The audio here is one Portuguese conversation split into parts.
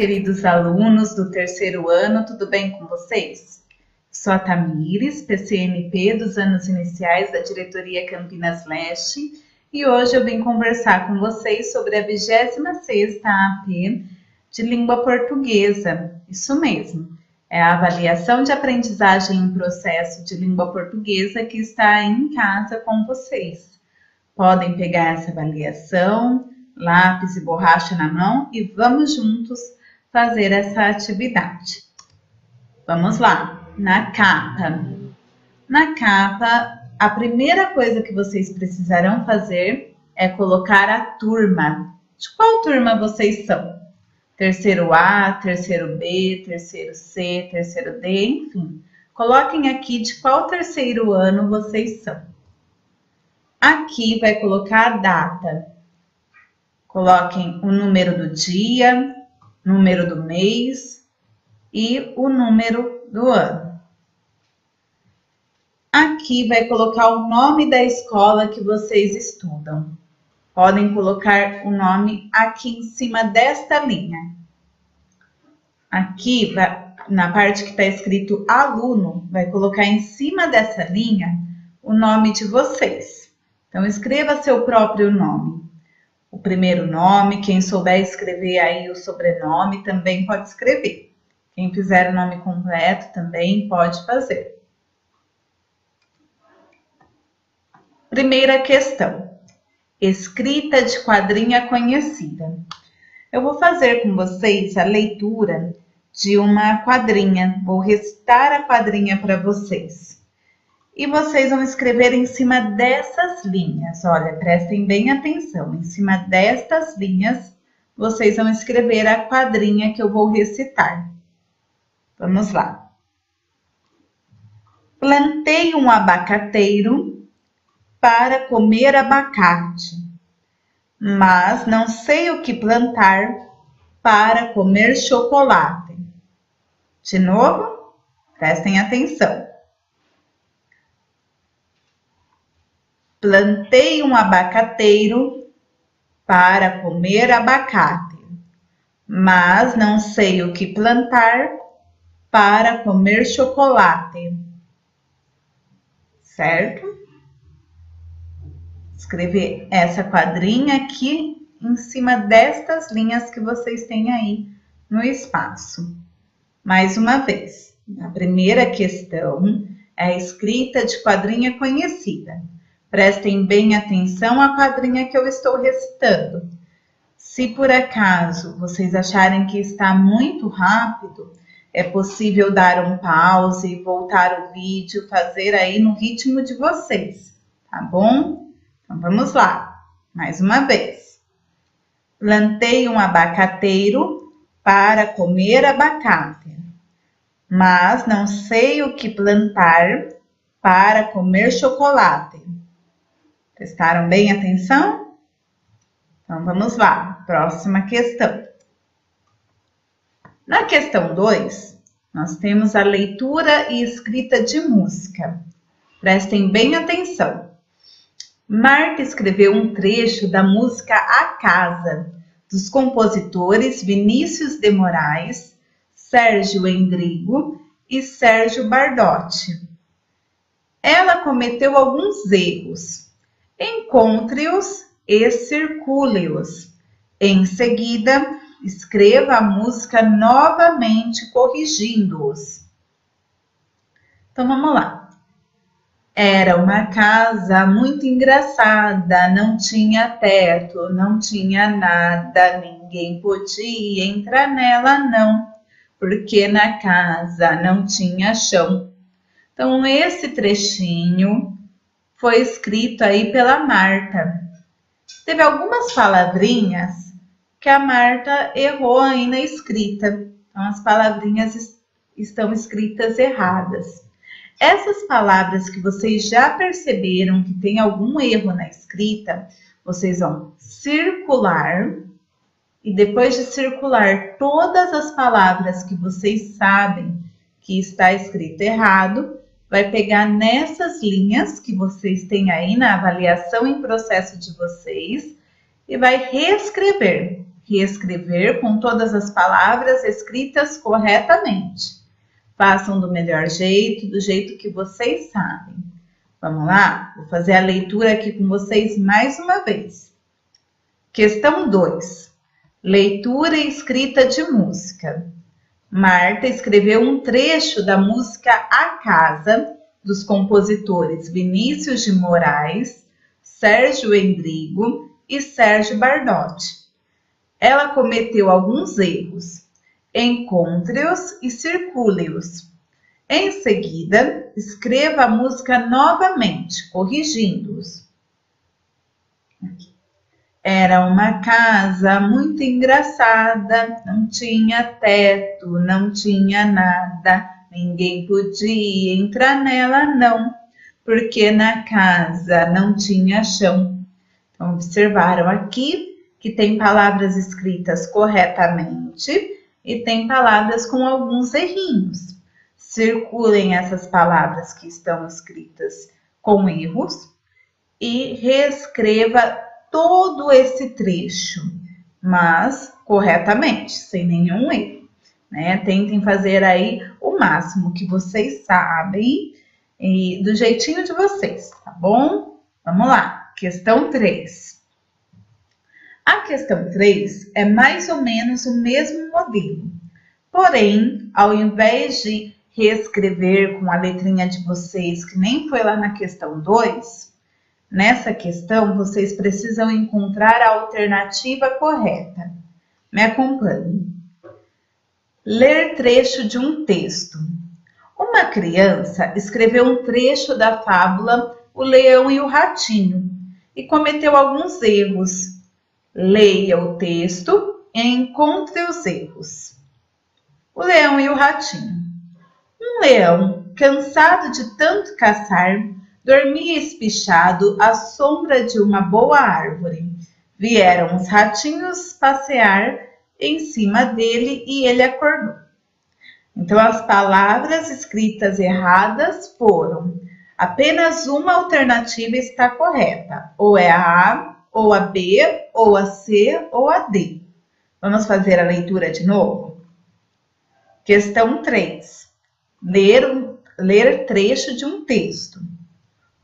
queridos alunos do terceiro ano, tudo bem com vocês? Sou a Tamires, PCNP dos anos iniciais da Diretoria Campinas Leste, e hoje eu vim conversar com vocês sobre a 26ª AP de Língua Portuguesa. Isso mesmo, é a avaliação de aprendizagem em processo de língua portuguesa que está aí em casa com vocês. Podem pegar essa avaliação, lápis e borracha na mão e vamos juntos fazer essa atividade. Vamos lá, na capa. Na capa, a primeira coisa que vocês precisarão fazer é colocar a turma. De qual turma vocês são? Terceiro A, terceiro B, terceiro C, terceiro D, enfim. Coloquem aqui de qual terceiro ano vocês são. Aqui vai colocar a data. Coloquem o número do dia, número do mês e o número do ano. Aqui vai colocar o nome da escola que vocês estudam. Podem colocar o nome aqui em cima desta linha. Aqui, na parte que está escrito aluno, vai colocar em cima dessa linha o nome de vocês. Então, escreva seu próprio nome. O primeiro nome, quem souber escrever aí o sobrenome também pode escrever. Quem fizer o nome completo também pode fazer. Primeira questão. Escrita de quadrinha conhecida. Eu vou fazer com vocês a leitura de uma quadrinha. Vou recitar a quadrinha para vocês. E vocês vão escrever em cima dessas linhas. Olha, prestem bem atenção. Em cima destas linhas, vocês vão escrever a quadrinha que eu vou recitar. Vamos lá. Plantei um abacateiro para comer abacate, mas não sei o que plantar para comer chocolate. De novo, prestem atenção. Plantei um abacateiro para comer abacate, mas não sei o que plantar para comer chocolate. Certo? Escrever essa quadrinha aqui em cima destas linhas que vocês têm aí no espaço. Mais uma vez, a primeira questão é a escrita de quadrinha conhecida. Prestem bem atenção à quadrinha que eu estou recitando. Se por acaso vocês acharem que está muito rápido, é possível dar um pause, voltar o vídeo, fazer aí no ritmo de vocês, tá bom? Então vamos lá, mais uma vez. Plantei um abacateiro para comer abacate, mas não sei o que plantar para comer chocolate. Prestaram bem atenção? Então, vamos lá. Próxima questão. Na questão 2, nós temos a leitura e escrita de música. Prestem bem atenção. Marta escreveu um trecho da música A Casa, dos compositores Vinícius de Moraes, Sérgio Endrigo e Sérgio Bardotti. Ela cometeu alguns erros. Encontre-os e circule-os. Em seguida, escreva a música novamente, corrigindo-os. Então, vamos lá. Era uma casa muito engraçada, não tinha teto, não tinha nada, ninguém podia entrar nela, não, porque na casa não tinha chão. Então, esse trechinho foi escrito aí pela Marta. Teve algumas palavrinhas que a Marta errou aí na escrita. Então, as palavrinhas estão escritas erradas. Essas palavras que vocês já perceberam que tem algum erro na escrita, vocês vão circular e depois de circular todas as palavras que vocês sabem que está escrito errado, vai pegar nessas linhas que vocês têm aí na avaliação em processo de vocês e vai reescrever reescrever com todas as palavras escritas corretamente. Façam do melhor jeito, do jeito que vocês sabem. Vamos lá? Vou fazer a leitura aqui com vocês mais uma vez. Questão 2. Leitura e escrita de música. Marta escreveu um trecho da música A Casa, dos compositores Vinícius de Moraes, Sérgio Endrigo e Sérgio Bardotti. Ela cometeu alguns erros. Encontre-os e circule-os. Em seguida, escreva a música novamente, corrigindo-os. Era uma casa muito engraçada, não tinha teto, não tinha nada, ninguém podia entrar nela não, porque na casa não tinha chão. Então, observaram aqui que tem palavras escritas corretamente e tem palavras com alguns errinhos. Circulem essas palavras que estão escritas com erros e reescreva todo esse trecho, mas corretamente, sem nenhum erro, né? Tentem fazer aí o máximo que vocês sabem e do jeitinho de vocês, tá bom? Vamos lá, questão 3. A questão 3 é mais ou menos o mesmo modelo, porém, ao invés de reescrever com a letrinha de vocês, que nem foi lá na questão 2, nessa questão, vocês precisam encontrar a alternativa correta. Me acompanhe. Ler trecho de um texto. Uma criança escreveu um trecho da fábula O Leão e o Ratinho e cometeu alguns erros. Leia o texto e encontre os erros. O Leão e o Ratinho. Um leão, cansado de tanto caçar, dormia espichado à sombra de uma boa árvore. Vieram os ratinhos passear em cima dele e ele acordou. Então, as palavras escritas erradas foram: apenas uma alternativa está correta. Ou é a A, ou a B, ou a C, ou a D. Vamos fazer a leitura de novo? Questão 3. Ler trecho de um texto.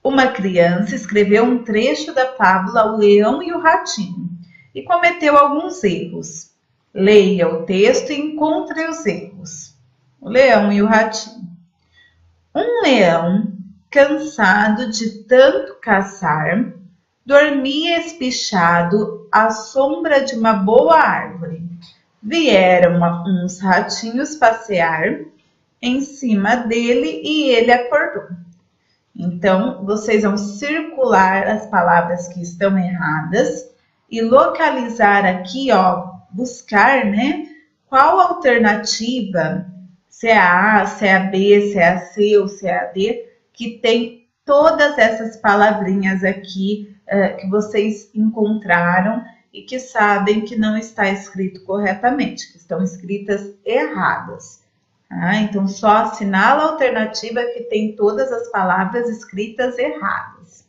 Uma criança escreveu um trecho da fábula O Leão e o Ratinho e cometeu alguns erros. Leia o texto e encontre os erros. O Leão e o Ratinho. Um leão, cansado de tanto caçar, dormia espichado à sombra de uma boa árvore. Vieram uns ratinhos passear em cima dele e ele acordou. Então, vocês vão circular as palavras que estão erradas e localizar aqui, ó, buscar, né, qual alternativa, se é a A, se é a B, se é a C ou se é a D, que tem todas essas palavrinhas aqui que vocês encontraram e que sabem que não está escrito corretamente, que estão escritas erradas. Então, só assinala a alternativa que tem todas as palavras escritas erradas.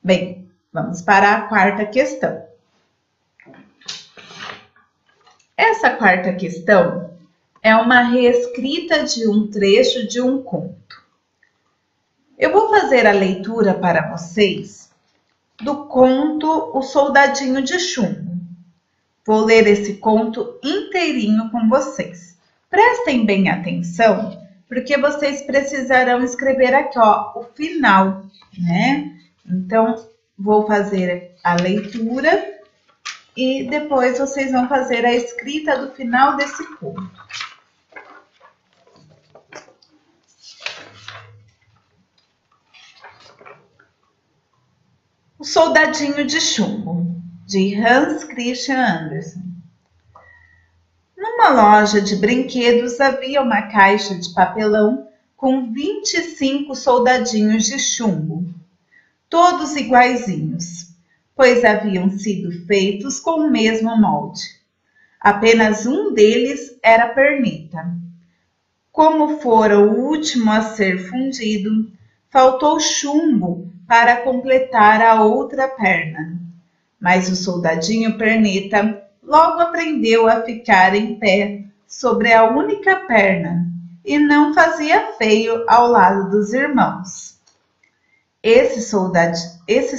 Bem, vamos para a quarta questão. Essa quarta questão é uma reescrita de um trecho de um conto. Eu vou fazer a leitura para vocês do conto O Soldadinho de Chumbo. Vou ler esse conto inteirinho com vocês. Prestem bem atenção, porque vocês precisarão escrever aqui, ó, o final, né? Então, vou fazer a leitura e depois vocês vão fazer a escrita do final desse conto. O Soldadinho de Chumbo, de Hans Christian Andersen. Numa loja de brinquedos havia uma caixa de papelão com 25 soldadinhos de chumbo, todos iguaizinhos, pois haviam sido feitos com o mesmo molde. Apenas um deles era pernita. Como fora o último a ser fundido, faltou chumbo para completar a outra perna. Mas o soldadinho pernita logo aprendeu a ficar em pé sobre a única perna e não fazia feio ao lado dos irmãos. Esses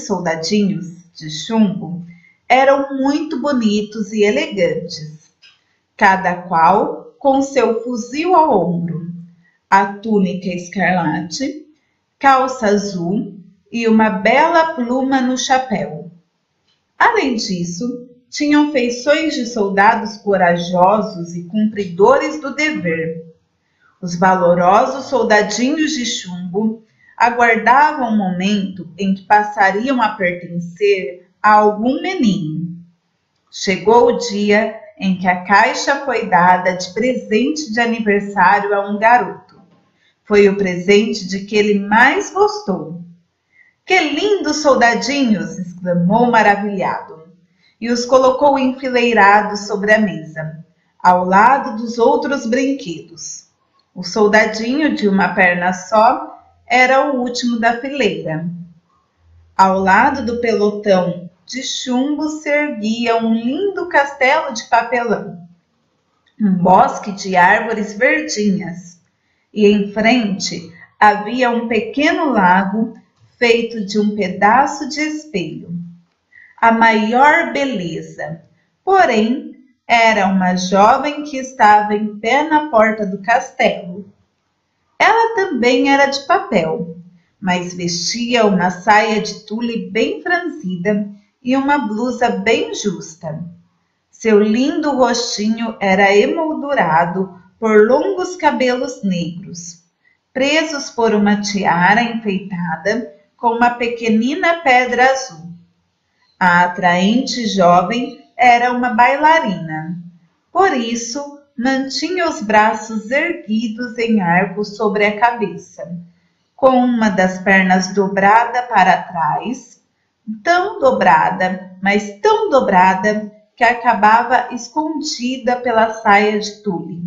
soldadinhos de chumbo eram muito bonitos e elegantes, cada qual com seu fuzil ao ombro, a túnica escarlate, calça azul e uma bela pluma no chapéu. Além disso, tinham feições de soldados corajosos e cumpridores do dever. Os valorosos soldadinhos de chumbo aguardavam o momento em que passariam a pertencer a algum menino. Chegou o dia em que a caixa foi dada de presente de aniversário a um garoto. Foi o presente de que ele mais gostou. "Que lindos soldadinhos!" exclamou maravilhado, e os colocou enfileirados sobre a mesa, ao lado dos outros brinquedos. O soldadinho de uma perna só era o último da fileira. Ao lado do pelotão de chumbo se erguia um lindo castelo de papelão, um bosque de árvores verdinhas, e em frente havia um pequeno lago feito de um pedaço de espelho. A maior beleza, porém, era uma jovem que estava em pé na porta do castelo. Ela também era de papel, mas vestia uma saia de tule bem franzida e uma blusa bem justa. Seu lindo rostinho era emoldurado por longos cabelos negros, presos por uma tiara enfeitada com uma pequenina pedra azul. A atraente jovem era uma bailarina, por isso mantinha os braços erguidos em arco sobre a cabeça, com uma das pernas dobrada para trás, tão dobrada, mas tão dobrada, que acabava escondida pela saia de tule.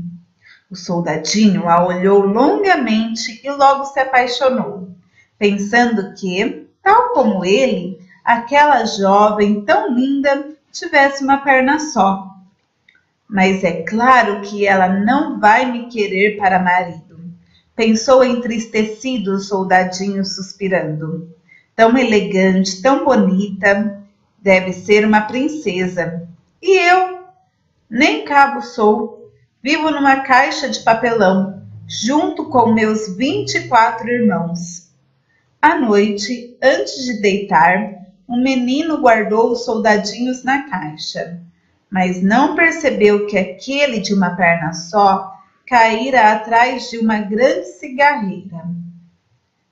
O soldadinho a olhou longamente e logo se apaixonou, pensando que, tal como ele, aquela jovem tão linda tivesse uma perna só. "Mas é claro que ela não vai me querer para marido", pensou entristecido o soldadinho suspirando. "Tão elegante, tão bonita, deve ser uma princesa. E eu? Nem cabo sou, vivo numa caixa de papelão, junto com meus 24 irmãos." À noite, antes de deitar, o menino guardou os soldadinhos na caixa, mas não percebeu que aquele de uma perna só caíra atrás de uma grande cigarreira.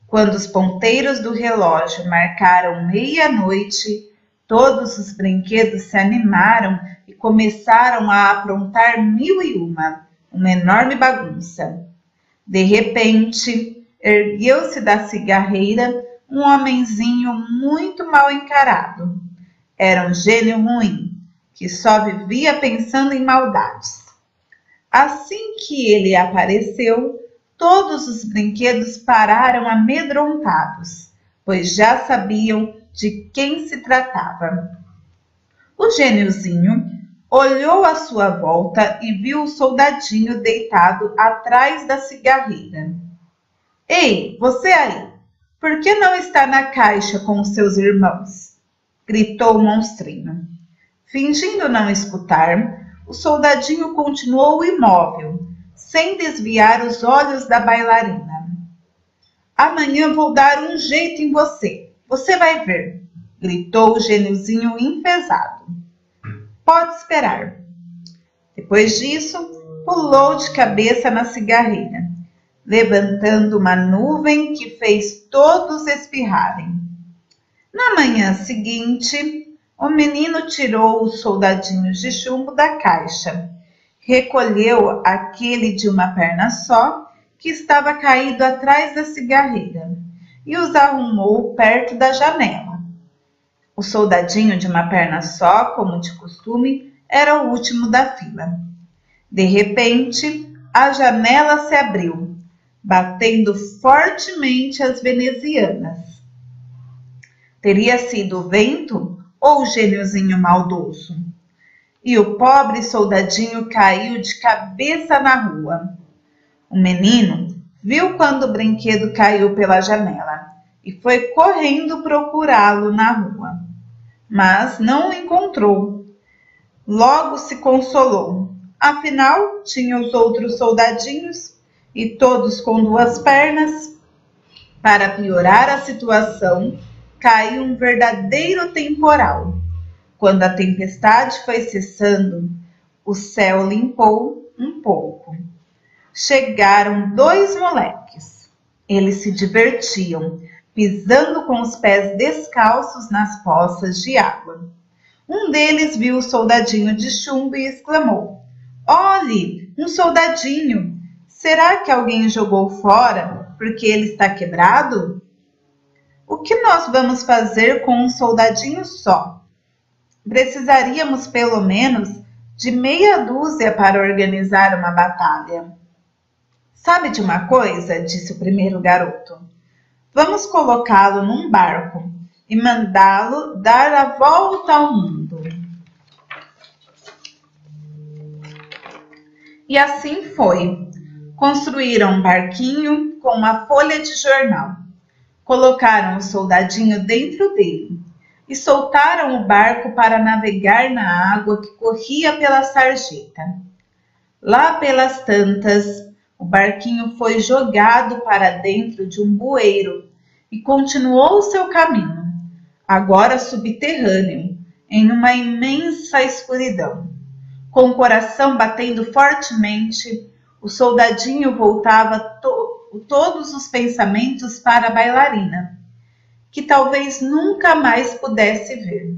Quando os ponteiros do relógio marcaram meia-noite, todos os brinquedos se animaram e começaram a aprontar mil e uma enorme bagunça. De repente, ergueu-se da cigarreira um homenzinho muito mal encarado. Era um gênio ruim, que só vivia pensando em maldades. Assim que ele apareceu, todos os brinquedos pararam amedrontados, pois já sabiam de quem se tratava. O gêniozinho olhou à sua volta e viu o soldadinho deitado atrás da cigarreira. "Ei, você aí, por que não está na caixa com os seus irmãos?" gritou o monstrinho. Fingindo não escutar, o soldadinho continuou imóvel, sem desviar os olhos da bailarina. "Amanhã vou dar um jeito em você, você vai ver", gritou o gêniozinho enfesado. "Pode esperar." Depois disso, pulou de cabeça na cigarreira, levantando uma nuvem que fez todos espirrarem. Na manhã seguinte, o menino tirou os soldadinhos de chumbo da caixa, recolheu aquele de uma perna só, que estava caído atrás da cigarreira, e os arrumou perto da janela. O soldadinho de uma perna só, como de costume, era o último da fila. De repente, a janela se abriu, batendo fortemente as venezianas. Teria sido o vento ou o gêniozinho maldoso? e o pobre soldadinho caiu de cabeça na rua. O menino viu quando o brinquedo caiu pela janela e foi correndo procurá-lo na rua, mas não o encontrou. Logo se consolou, afinal tinha os outros soldadinhos e todos com duas pernas. Para piorar a situação, caiu um verdadeiro temporal. Quando a tempestade foi cessando, o céu limpou um pouco. Chegaram dois moleques. Eles se divertiam, pisando com os pés descalços nas poças de água. Um deles viu o soldadinho de chumbo e exclamou: "Olhe, um soldadinho! Será que alguém jogou fora porque ele está quebrado? O que nós vamos fazer com um soldadinho só? Precisaríamos pelo menos de meia dúzia para organizar uma batalha." "Sabe de uma coisa?" disse o primeiro garoto. "Vamos colocá-lo num barco e mandá-lo dar a volta ao mundo." E assim foi. Construíram um barquinho com uma folha de jornal. Colocaram o soldadinho dentro dele e soltaram o barco para navegar na água que corria pela sarjeta. Lá pelas tantas, o barquinho foi jogado para dentro de um bueiro e continuou seu caminho, agora subterrâneo, em uma imensa escuridão. Com o coração batendo fortemente, o soldadinho voltava todos os pensamentos para a bailarina, que talvez nunca mais pudesse ver.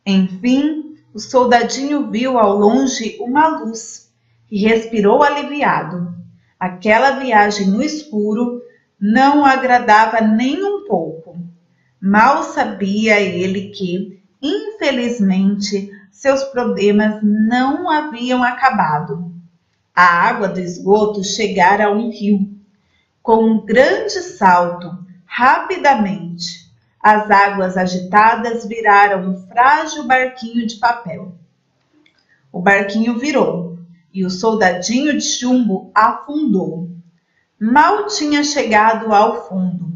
Enfim, o soldadinho viu ao longe uma luz e respirou aliviado. Aquela viagem no escuro não o agradava nem um pouco. Mal sabia ele que, infelizmente, seus problemas não haviam acabado. A água do esgoto chegara a um rio. Com um grande salto, rapidamente, as águas agitadas viraram um frágil barquinho de papel. O barquinho virou e o soldadinho de chumbo afundou. Mal tinha chegado ao fundo,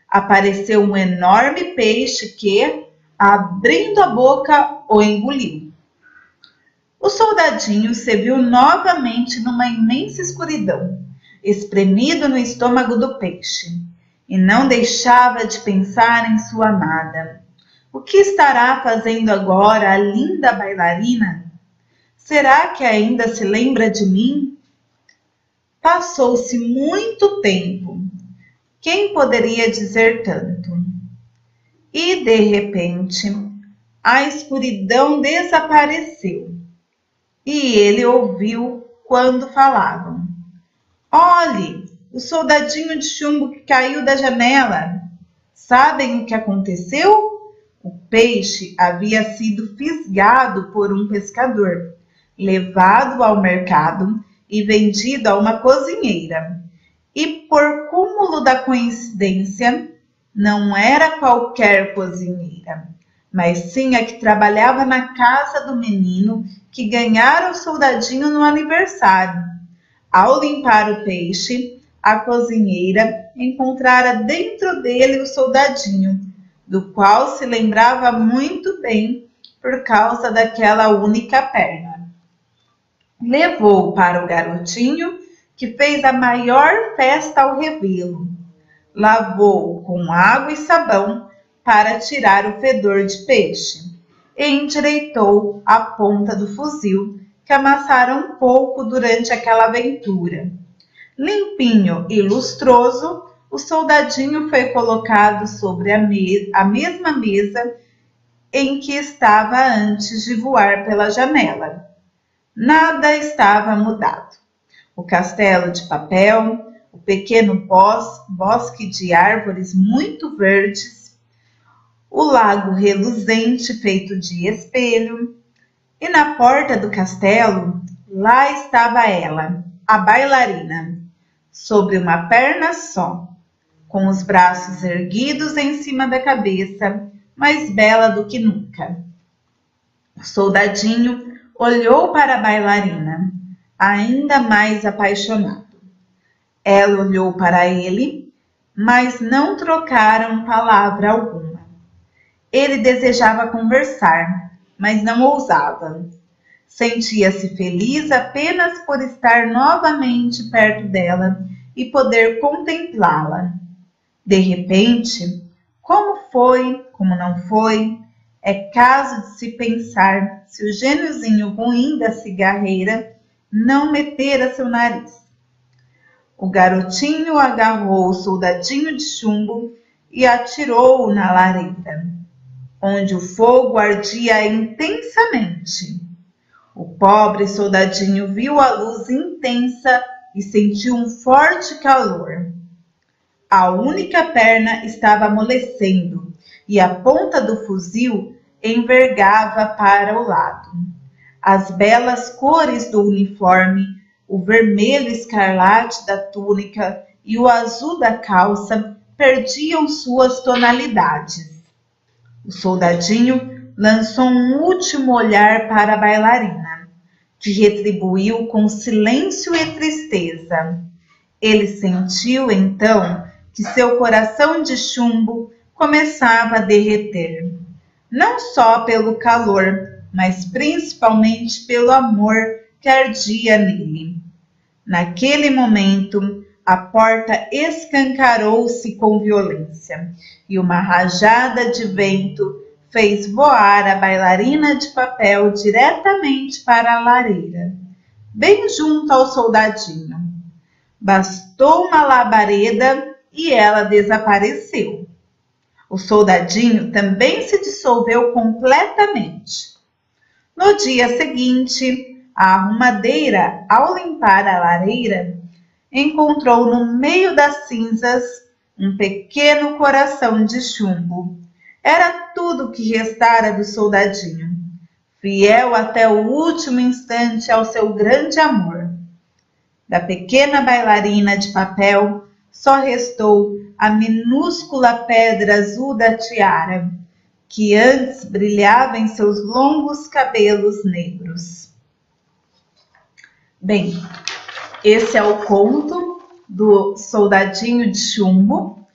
apareceu um enorme peixe que, abrindo a boca, o engoliu. O soldadinho se viu novamente numa imensa escuridão, espremido no estômago do peixe, e não deixava de pensar em sua amada. O que estará fazendo agora a linda bailarina? Será que ainda se lembra de mim? Passou-se muito tempo. Quem poderia dizer tanto? E, de repente, a escuridão desapareceu. E ele ouviu quando falavam: "Olhe, o soldadinho de chumbo que caiu da janela." Sabem o que aconteceu? O peixe havia sido fisgado por um pescador, levado ao mercado e vendido a uma cozinheira. E por cúmulo da coincidência, não era qualquer cozinheira, mas sim a que trabalhava na casa do menino que ganhara o soldadinho no aniversário. Ao limpar o peixe, a cozinheira encontrara dentro dele o soldadinho, do qual se lembrava muito bem por causa daquela única perna. Levou-o para o garotinho, que fez a maior festa ao revê-lo. Lavou-o com água e sabão para tirar o fedor de peixe e endireitou a ponta do fuzil, que amassara um pouco durante aquela aventura. Limpinho e lustroso, o soldadinho foi colocado sobre a mesma mesa em que estava antes de voar pela janela. Nada estava mudado. O castelo de papel, o pequeno bosque de árvores muito verdes, o lago reluzente feito de espelho, e na porta do castelo, lá estava ela, a bailarina, sobre uma perna só, com os braços erguidos em cima da cabeça, mais bela do que nunca. O soldadinho olhou para a bailarina, ainda mais apaixonado. Ela olhou para ele, mas não trocaram palavra alguma. Ele desejava conversar, mas não ousava. Sentia-se feliz apenas por estar novamente perto dela e poder contemplá-la. De repente, como foi, como não foi, é caso de se pensar se o gêniozinho ruim da cigarreira não metera seu nariz. O garotinho agarrou o soldadinho de chumbo e atirou-o na lareira, onde o fogo ardia intensamente. O pobre soldadinho viu a luz intensa e sentiu um forte calor. A única perna estava amolecendo e a ponta do fuzil envergava para o lado. As belas cores do uniforme, o vermelho escarlate da túnica e o azul da calça perdiam suas tonalidades. O soldadinho lançou um último olhar para a bailarina, que retribuiu com silêncio e tristeza. Ele sentiu, então, que seu coração de chumbo começava a derreter, não só pelo calor, mas principalmente pelo amor que ardia nele. Naquele momento, a porta escancarou-se com violência e uma rajada de vento fez voar a bailarina de papel diretamente para a lareira, bem junto ao soldadinho. Bastou uma labareda e ela desapareceu. O soldadinho também se dissolveu completamente. No dia seguinte, a arrumadeira, ao limpar a lareira, encontrou no meio das cinzas um pequeno coração de chumbo. Era tudo o que restara do soldadinho, fiel até o último instante ao seu grande amor. Da pequena bailarina de papel só restou a minúscula pedra azul da tiara, que antes brilhava em seus longos cabelos negros. Bem, esse é o conto do Soldadinho de Chumbo.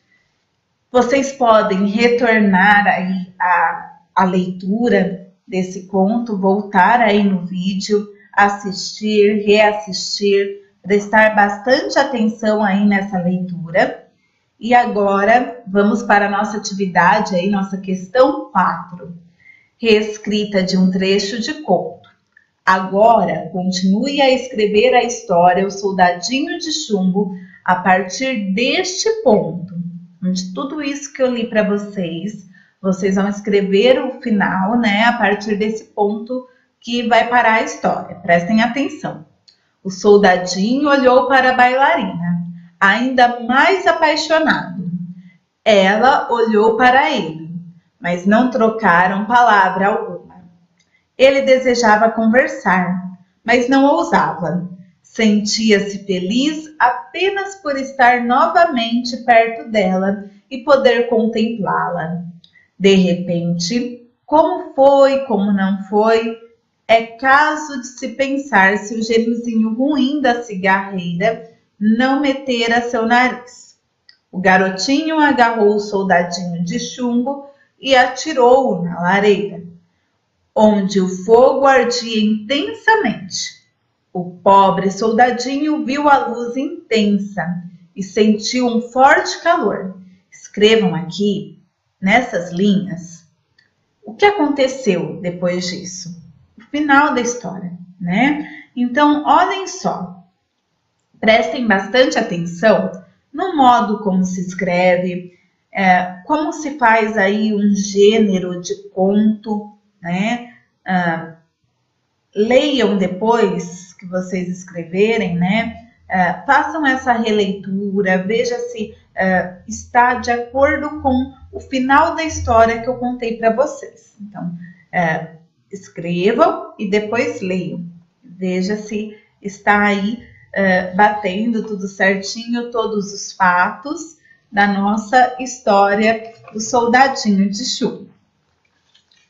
Vocês podem retornar aí a leitura desse conto, voltar aí no vídeo, assistir, reassistir, prestar bastante atenção aí nessa leitura. E agora vamos para a nossa atividade aí, nossa questão 4, reescrita de um trecho de conto. Agora, continue a escrever a história O Soldadinho de Chumbo a partir deste ponto. De tudo isso que eu li para vocês, vocês vão escrever o final, né, a partir desse ponto que vai parar a história. Prestem atenção. O soldadinho olhou para a bailarina, ainda mais apaixonado. Ela olhou para ele, mas não trocaram palavra alguma. Ele desejava conversar, mas não ousava. Sentia-se feliz apenas por estar novamente perto dela e poder contemplá-la. De repente, como foi, como não foi, é caso de se pensar se o gêniozinho ruim da cigarreira não metera seu nariz. O garotinho agarrou o soldadinho de chumbo e atirou-o na lareira, onde o fogo ardia intensamente. O pobre soldadinho viu a luz intensa e sentiu um forte calor. Escrevam aqui, nessas linhas, o que aconteceu depois disso. O final da história, né? Então, olhem só. Prestem bastante atenção no modo como se escreve, como se faz aí um gênero de conto, né? Leiam depois que vocês escreverem, né? Façam essa releitura, veja se está de acordo com o final da história que eu contei para vocês. Então, escrevam e depois leiam. Veja se está aí batendo tudo certinho, todos os fatos da nossa história do Soldadinho de Chumbo.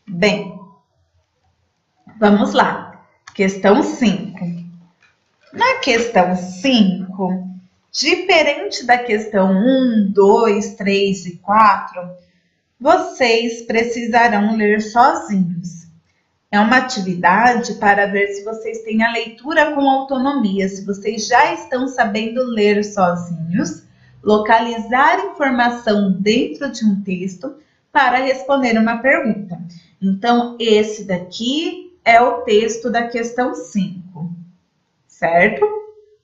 Bem, vamos lá. Questão 5. Na questão 5, diferente da questão 1, 2, 3 e 4, vocês precisarão ler sozinhos. É uma atividade para ver se vocês têm a leitura com autonomia, se vocês já estão sabendo ler sozinhos, localizar informação dentro de um texto para responder uma pergunta. Então, esse daqui é o texto da questão 5, certo?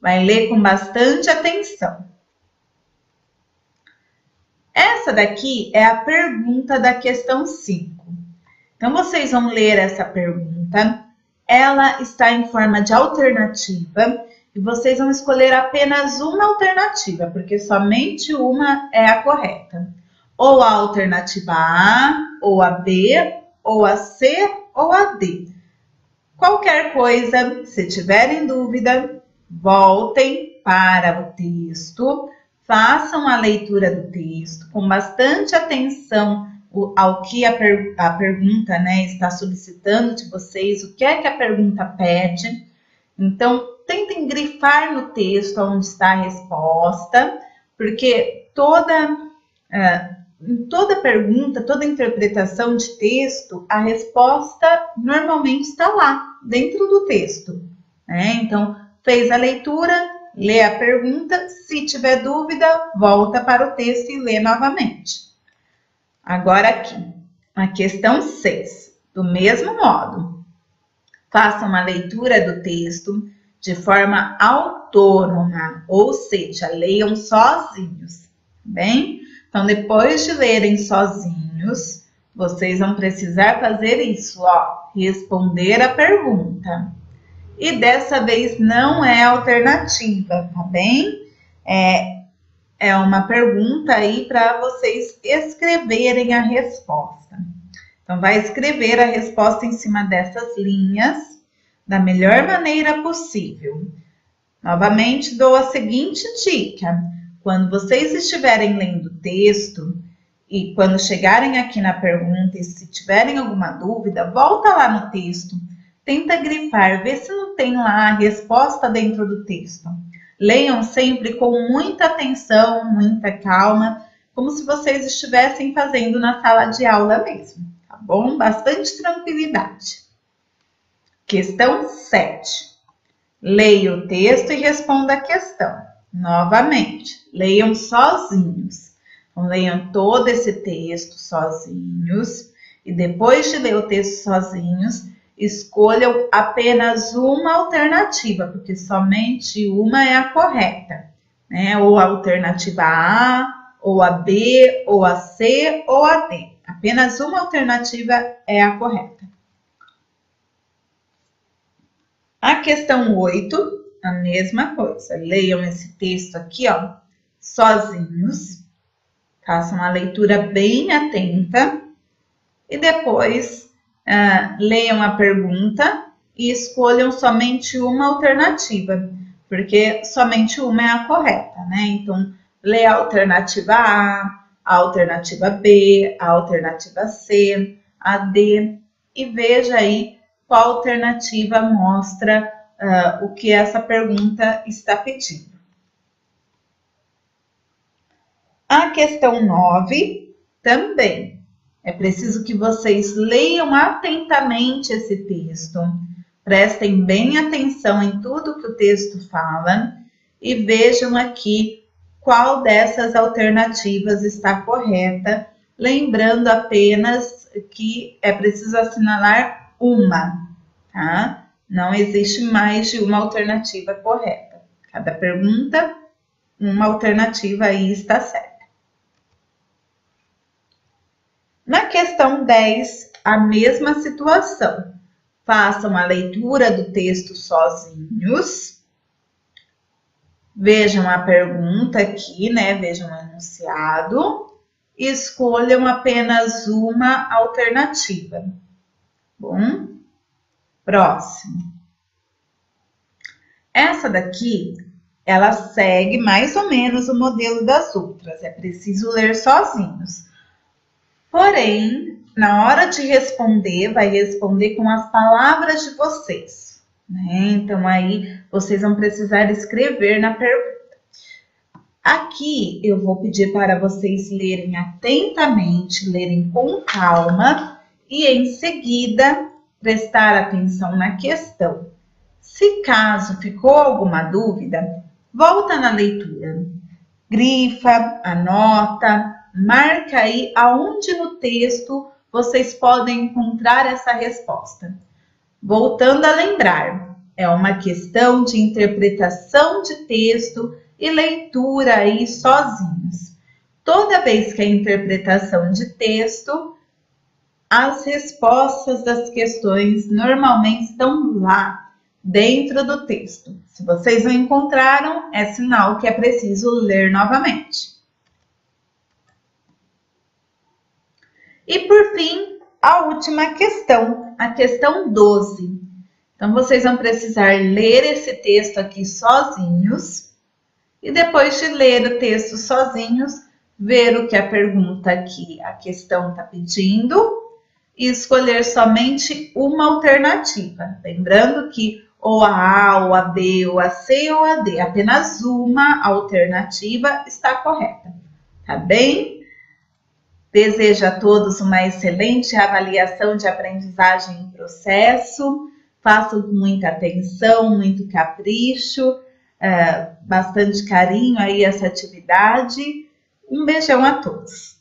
Vai ler com bastante atenção. Essa daqui é a pergunta da questão 5. Então, vocês vão ler essa pergunta. Ela está em forma de alternativa e vocês vão escolher apenas uma alternativa, porque somente uma é a correta. Ou a alternativa A, ou a B, ou a C, ou a D. Qualquer coisa, se tiverem dúvida, voltem para o texto, façam a leitura do texto com bastante atenção ao que a pergunta, né, está solicitando de vocês, o que é que a pergunta pede. Então, tentem grifar no texto onde está a resposta, porque em toda pergunta, toda interpretação de texto, a resposta normalmente está lá, dentro do texto, né? Então, fez a leitura, lê a pergunta, se tiver dúvida, volta para o texto e lê novamente. Agora aqui, a questão 6, do mesmo modo, façam uma leitura do texto de forma autônoma, ou seja, leiam sozinhos, bem? Então, depois de lerem sozinhos, vocês vão precisar fazer isso, ó, responder a pergunta. E dessa vez não é alternativa, tá bem? É uma pergunta aí para vocês escreverem a resposta. Então, vai escrever a resposta em cima dessas linhas da melhor maneira possível. Novamente, dou a seguinte dica. Quando vocês estiverem lendo o texto e quando chegarem aqui na pergunta e se tiverem alguma dúvida, volta lá no texto, tenta grifar, vê se não tem lá a resposta dentro do texto. Leiam sempre com muita atenção, muita calma, como se vocês estivessem fazendo na sala de aula mesmo, tá bom? Bastante tranquilidade. Questão 7. Leia o texto e responda a questão. Novamente, leiam sozinhos. Então, leiam todo esse texto sozinhos e depois de ler o texto sozinhos, escolham apenas uma alternativa, porque somente uma é a correta, né? Ou a alternativa A, ou a B, ou a C, ou a D. Apenas uma alternativa é a correta. A questão 8, a mesma coisa. Leiam esse texto aqui, ó, sozinhos. Façam uma leitura bem atenta e depois leiam a pergunta e escolham somente uma alternativa, porque somente uma é a correta, né? Então, leia a alternativa A alternativa B, a alternativa C, a D e veja aí qual alternativa mostra o que essa pergunta está pedindo. A questão 9 também. É preciso que vocês leiam atentamente esse texto, prestem bem atenção em tudo que o texto fala e vejam aqui qual dessas alternativas está correta, lembrando apenas que é preciso assinalar uma, tá? Não existe mais de uma alternativa correta. Cada pergunta, uma alternativa aí está certa. Na questão 10, a mesma situação. Façam a leitura do texto sozinhos. Vejam a pergunta aqui, né? Vejam o enunciado. E escolham apenas uma alternativa. Bom, próximo. Essa daqui, ela segue mais ou menos o modelo das outras. É preciso ler sozinhos. Porém, na hora de responder, vai responder com as palavras de vocês. né? Então, aí vocês vão precisar escrever na pergunta. Aqui eu vou pedir para vocês lerem atentamente, lerem com calma e em seguida prestar atenção na questão. Se caso ficou alguma dúvida, volta na leitura, grifa, anota, marca aí aonde no texto vocês podem encontrar essa resposta. Voltando a lembrar, é uma questão de interpretação de texto e leitura aí sozinhos. Toda vez que é interpretação de texto, as respostas das questões normalmente estão lá dentro do texto. Se vocês não encontraram, é sinal que é preciso ler novamente. E por fim, a última questão, a questão 12. Então, vocês vão precisar ler esse texto aqui sozinhos e depois de ler o texto sozinhos, ver o que a pergunta aqui, a questão está pedindo e escolher somente uma alternativa. Lembrando que ou a A, ou a B, ou a C, ou a D, apenas uma alternativa está correta. Tá bem? Desejo a todos uma excelente avaliação de aprendizagem em processo. Façam com muita atenção, muito capricho, bastante carinho aí essa atividade. Um beijão a todos.